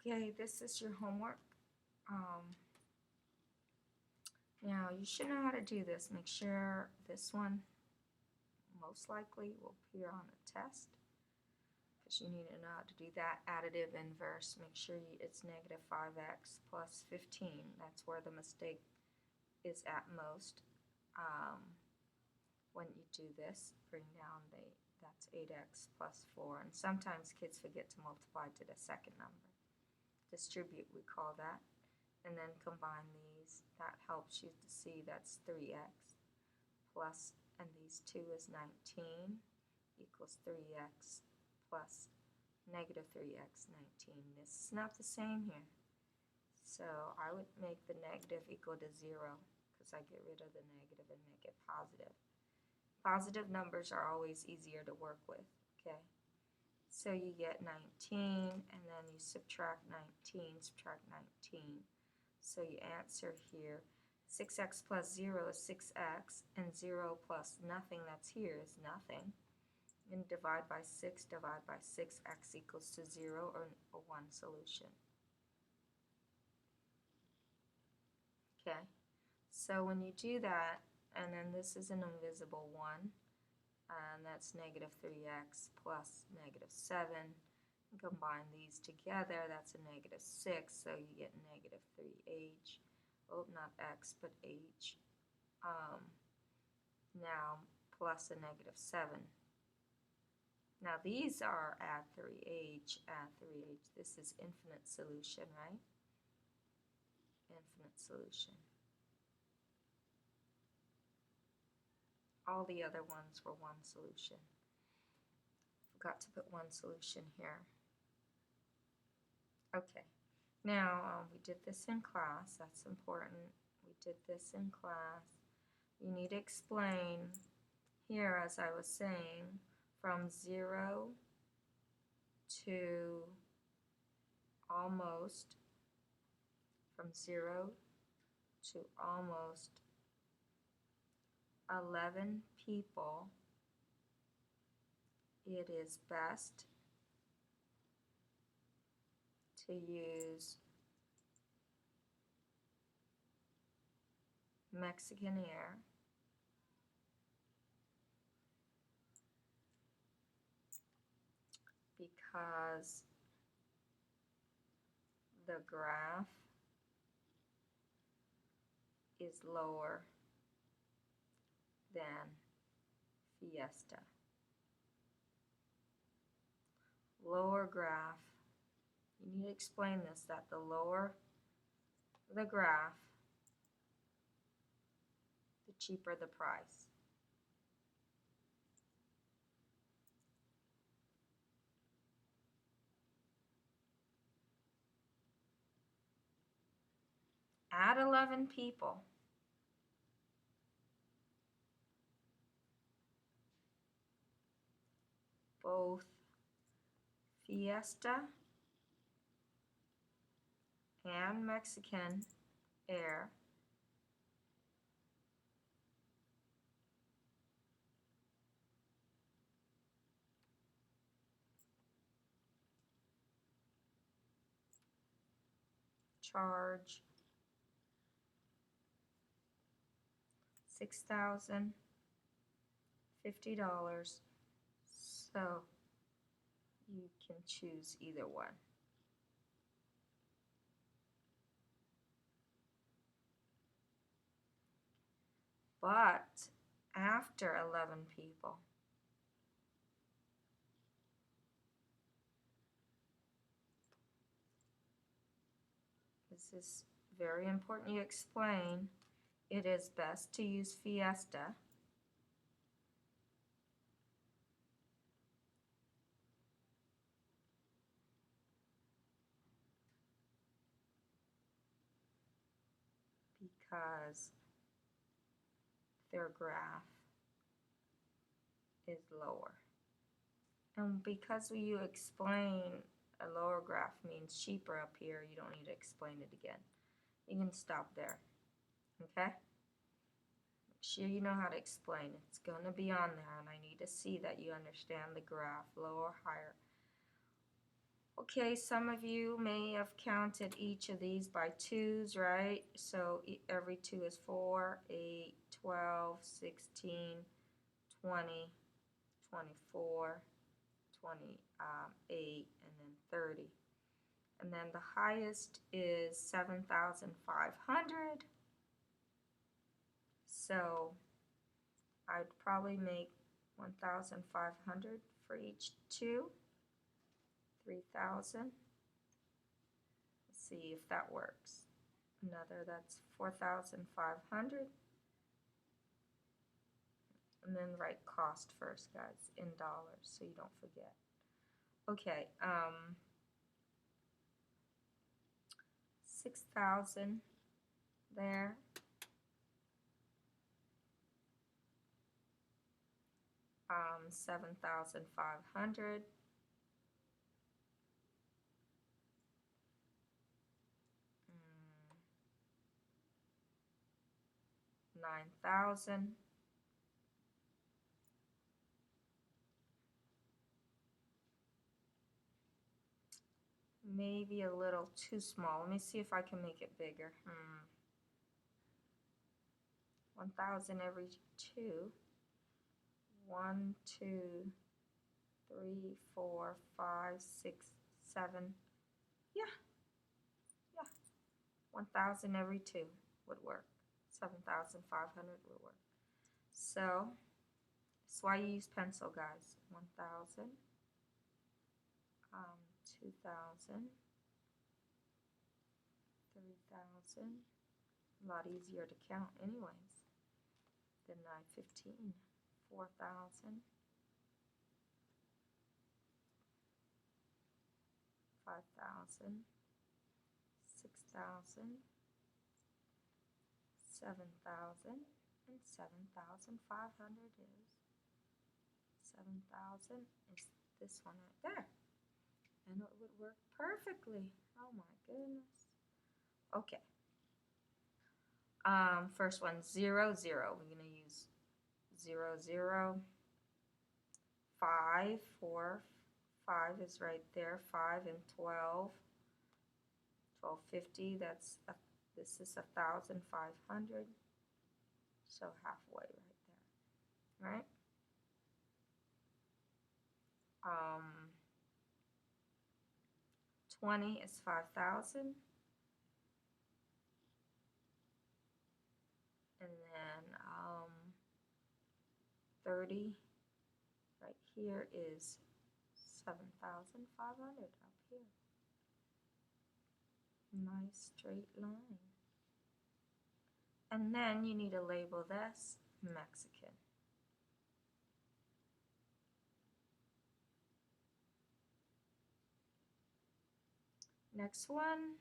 Okay, this is your homework. Now you should know how to do this. Make sure this one most likely will appear on the test because you need to know how to do that. Additive inverse. Make sure it's negative 5x plus 15. That's where the mistake is at most. When you do this, bring down that's 8x plus 4. And sometimes kids forget to multiply to the second number. Distribute, we call that. And then combine these. That helps you to see that's 3x plus, and these 2 is 19 equals 3x plus negative 3x 19. This is not the same here. So I would make the negative equal to 0 because I get rid of the negative and make it positive. Positive numbers are always easier to work with, okay? So you get 19 and then you subtract 19, subtract 19. So you answer here, 6x plus 0 is 6x, and 0 plus nothing that's here is nothing. And divide by 6, divide by 6, x equals to 0 or a 1 solution. Okay, so when you do that, and then this is an invisible 1, and that's negative 3x plus negative 7. Combine these together, that's a negative 6, so you get negative 3h. Oh, not x, but h. Now, plus a negative 7. Now, these are add 3h, add 3h. This is infinite solution, right? Infinite solution. All the other ones were one solution. Forgot to put one solution here. Okay, now we did this in class. That's important. We did this in class. You need to explain here, as I was saying, from 0 to almost, from 0 to almost 11 people, it is best to use Mexican Air because the graph is lower than Fiesta. Lower graph, you need to explain this, that the lower the graph, the cheaper the price. Add 11 people. Both Fiesta and Mexican Air charge $6,050, so you can choose either one. But after 11 people, this is very important you explain, it is best to use Fiesta because their graph is lower. And because you explain a lower graph means cheaper up here, you don't need to explain it again. You can stop there, okay? Make sure you know how to explain. It's going to be on there, and I need to see that you understand the graph, lower, higher. Okay, some of you may have counted each of these by twos, right? So every two is 4, 8, 12, 16, 20, 24, 28, and then 30. And then the highest is 7,500. So I'd probably make 1,500 for each two. 3,000. Let's see if that works. Another, that's 4,500. And then write cost first, guys, in dollars, so you don't forget. Okay, 6,000 there. 7,500. 9,000. Maybe a little too small. Let me see if I can make it bigger. 1,000 every two. 1, 2, 3, 4, 5, 6, 7. Yeah. 1,000 every two would work. 7,500 would work. So that's why you use pencil, guys. 1,000, 2,000, 3,000. A lot easier to count anyways than 915. 4,000, 5,000, 6,000, 7,000, and 7,500 is 7,000 is this one right there. And it would work perfectly. Oh my goodness. Okay. First one, 0, 0. We're going to use 0, 0. 5, 4, 5 is right there. 5 and 12. 1250, this is 1,500. So halfway right there, right? 20 is 5,000. And then 30 right here is 7,500 up here. Nice straight line. And then you need to label this Mexican. Next one,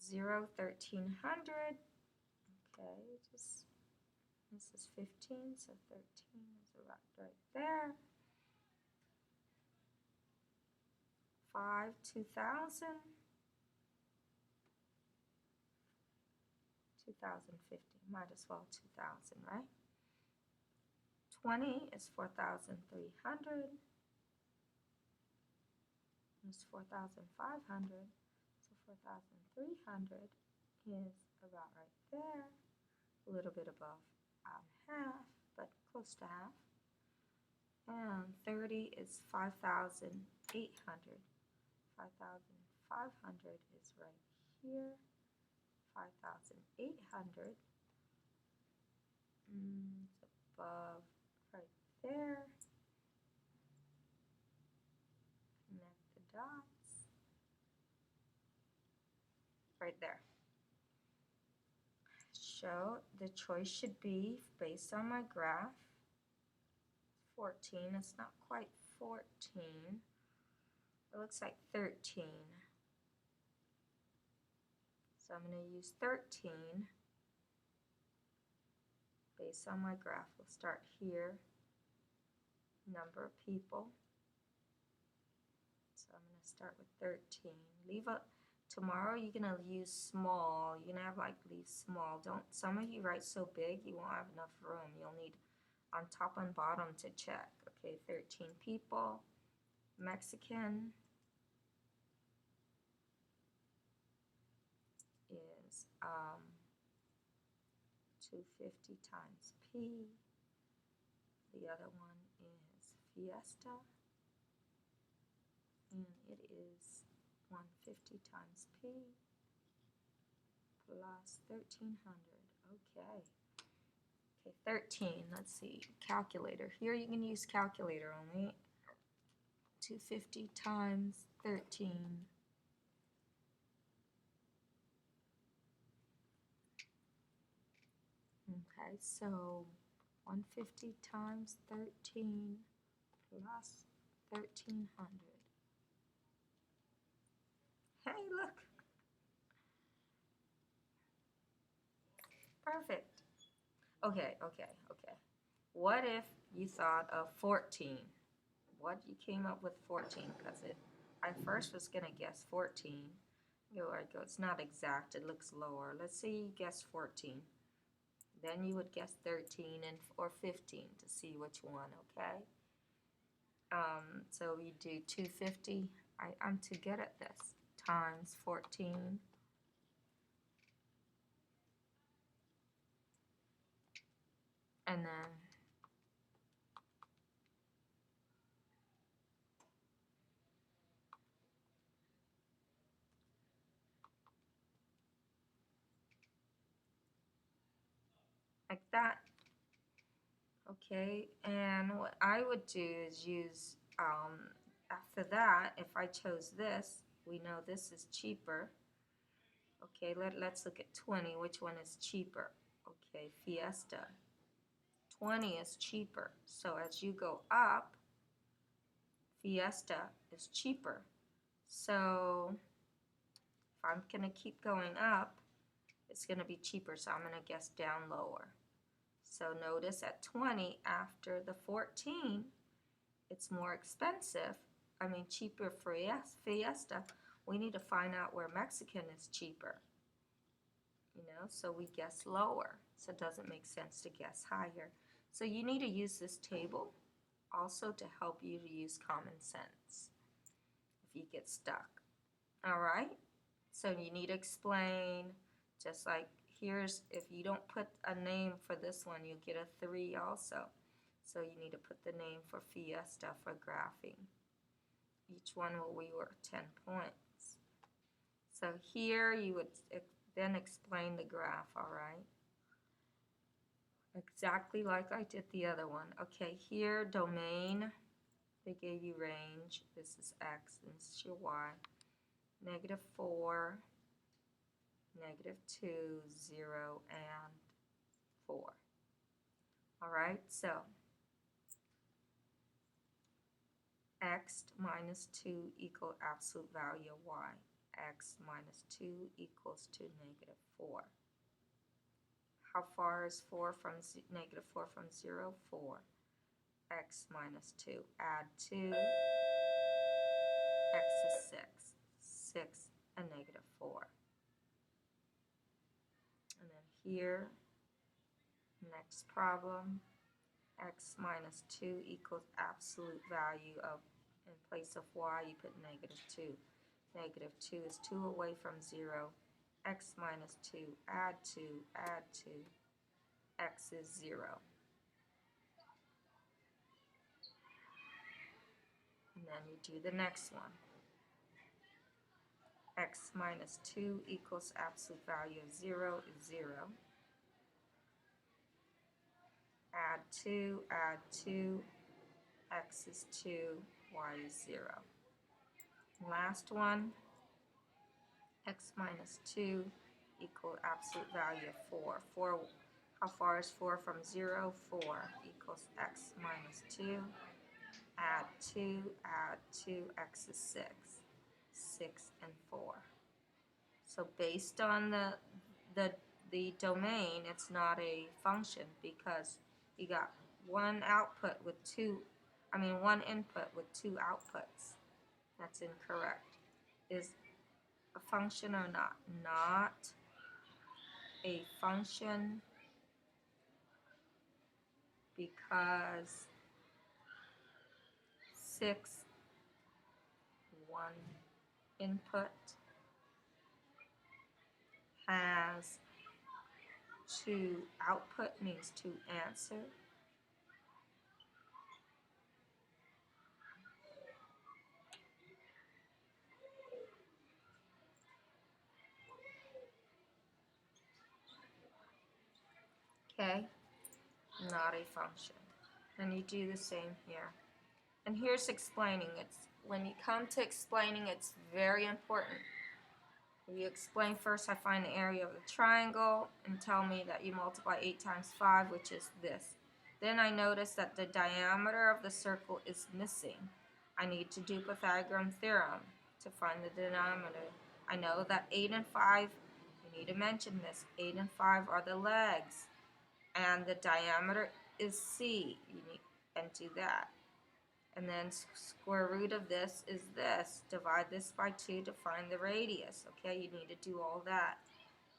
0, 1,300. Okay, this is 15, so 13 is about right there. 5, 2,000. 2,050, might as well 2,000, right? 20 is 4,300. It's 4,500. So 4,300 is about right there. A little bit above half, but close to half. And 30 is 5,800. 5,500 is right here. 5,800 it's above right there. Connect the dots right there. So the choice should be based on my graph. 14, it's not quite 14. It looks like 13. So I'm going to use 13 based on my graph. We'll start here. Number of people. So I'm going to start with 13. Tomorrow you're going to use small. You're going to have leave small. Some of you write so big you won't have enough room. You'll need on top and bottom to check. Okay, 13 people. Mexican is 250 times P. The other one is Fiesta, and it is 150 times P plus 1300. Okay. Okay, 13. Let's see. Calculator. Here you can use calculator only. 250 times 13. Okay, so 150 times 13 plus 1300. Hey, look. Perfect. Okay. What if you thought of 14? What you came up with 14? Because I first was going to guess 14. I go, it's not exact, it looks lower. Let's say you guess 14. Then you would guess 13 or 15 to see which one, okay? So we do 250. I'm too good at this. Times 14. And then like that. Okay, and what I would do is use, after that, if I chose this, we know this is cheaper. Okay, let's look at 20. Which one is cheaper? Okay, Fiesta. 20 is cheaper. So as you go up, Fiesta is cheaper. So if I'm going to keep going up, it's going to be cheaper. So I'm going to guess down lower. So notice at 20, after the 14, it's more expensive. I mean, cheaper for Fiesta. We need to find out where Mexican is cheaper. So we guess lower. So it doesn't make sense to guess higher. So you need to use this table also to help you to use common sense if you get stuck. All right? So you need to explain, just like here's, if you don't put a name for this one, you get a 3 also. So you need to put the name for Fiesta for graphing. Each one will be worth 10 points. So here you would then explain the graph, all right? Exactly like I did the other one. Okay, here, domain, they gave you range. This is X, and this is your Y. -4, -2, 0, and 4. All right, so X minus 2 equal absolute value of Y. X minus 2 equals to -4. How far is -4 from 0? 4. X minus 2. Add 2. X is 6. 6 and -4. And then here, next problem, X minus 2 equals absolute value of, in place of Y, you put -2. -2 is 2 away from 0. X minus 2, add 2, add 2. X is 0. And then you do the next one. X minus 2 equals absolute value of 0 is 0. Add 2, add 2. X is 2, Y is 0. Last one. X minus 2 equal absolute value of 4. 4. How far is 4 from 0? 4 equals X minus 2. Add 2, add 2, X is 6. 6 and 4. So based on the domain, it's not a function because you got one input with two outputs. That's incorrect. Is a function or not? Not a function because 6 one input has two output, means two answer. Okay, not a function. And you do the same here. And here's explaining. It's when you come to explaining, it's very important. If you explain first, I find the area of the triangle and tell me that you multiply 8 times 5, which is this. Then I notice that the diameter of the circle is missing. I need to do Pythagorean theorem to find the denominator. I know that 8 and 5, you need to mention this, 8 and 5 are the legs, and the diameter is C. You need and do that. And then square root of this is this. Divide this by 2 to find the radius. Okay, you need to do all that.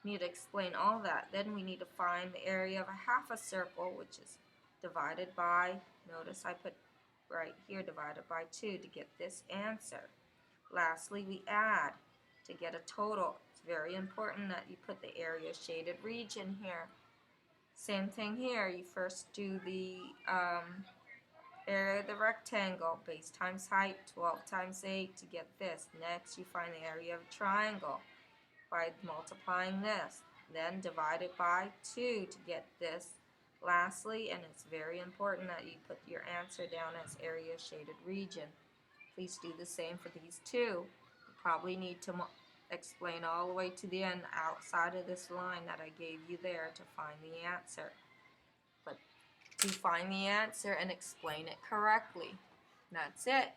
You need to explain all that. Then we need to find the area of a half a circle, which is divided by, notice I put right here, divided by 2 to get this answer. Lastly, we add to get a total. It's very important that you put the area shaded region here. Same thing here. You first do the area of the rectangle, base times height, 12 times 8 to get this. Next, you find the area of a triangle by multiplying this. Then divide it by 2 to get this. Lastly, and it's very important that you put your answer down as area shaded region. Please do the same for these two. You probably need to explain all the way to the end outside of this line that I gave you there to find the answer. But to find the answer and explain it correctly. That's it.